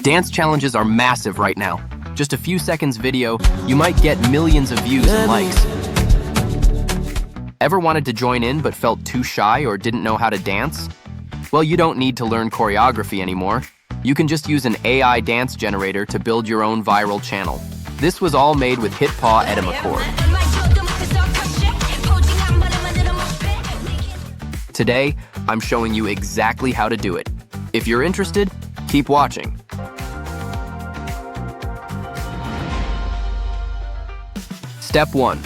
Dance challenges are massive right now. Just a few seconds video, you might get millions of views and likes. Ever wanted to join in but felt too shy or didn't know how to dance? Well, you don't need to learn choreography anymore. You can just use an AI dance generator to build your own viral channel. This was all made with HitPaw Edimakor. Today, I'm showing you exactly how to do it. If you're interested, keep watching. Step 1.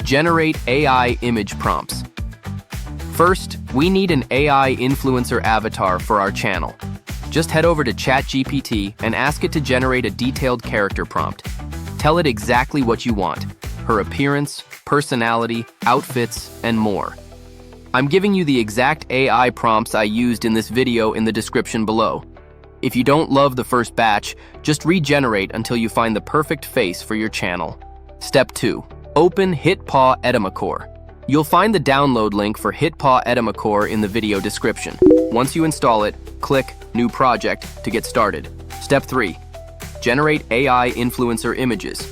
Generate AI image prompts. First, we need an AI influencer avatar for our channel. Just head over to ChatGPT and ask it to generate a detailed character prompt. Tell it exactly what you want: her appearance, personality, outfits, and more. I'm giving you the exact AI prompts I used in this video in the description below. If you don't love the first batch, just regenerate until you find the perfect face for your channel. Step 2. Open HitPaw Edimakor. You'll find the download link for HitPaw Edimakor in the video description. Once you install it, click New Project to get started. Step 3. Generate AI influencer images.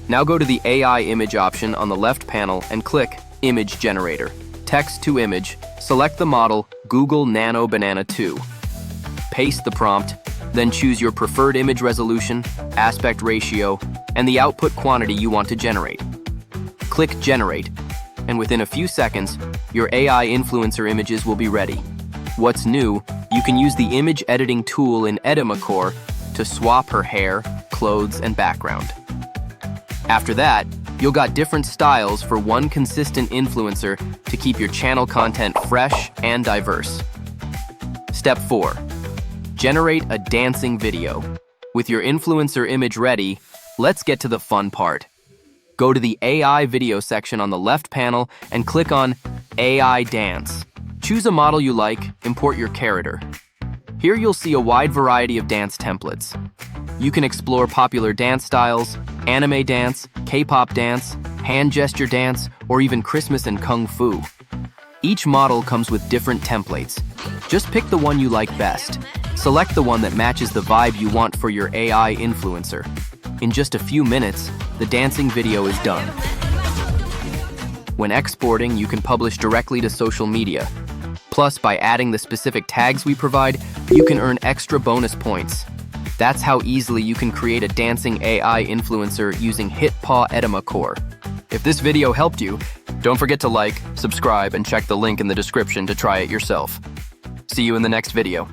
Now go to the AI image option on the left panel and click Image Generator. Text to image, select the model Google Nano Banana 2. Paste the prompt, then choose your preferred image resolution, aspect ratio, and the output quantity you want to generate. Click Generate, and within a few seconds, your AI influencer images will be ready. What's new, you can use the image editing tool in Edimakor to swap her hair, clothes, and background. After that, you'll got different styles for one consistent influencer to keep your channel content fresh and diverse. Step 4. Generate a dancing video. With your influencer image ready, let's get to the fun part. Go to the AI video section on the left panel and click on AI Dance. Choose a model you like, import your character. Here you'll see a wide variety of dance templates. You can explore popular dance styles, anime dance, K-pop dance, hand gesture dance, or even Christmas and Kung Fu. Each model comes with different templates. Just pick the one you like best. Select the one that matches the vibe you want for your AI influencer. In just a few minutes, the dancing video is done. When exporting, you can publish directly to social media. Plus, by adding the specific tags we provide, you can earn extra bonus points. That's how easily you can create a dancing AI influencer using HitPaw Edimakor. If this video helped you, don't forget to like, subscribe, and check the link in the description to try it yourself. See you in the next video.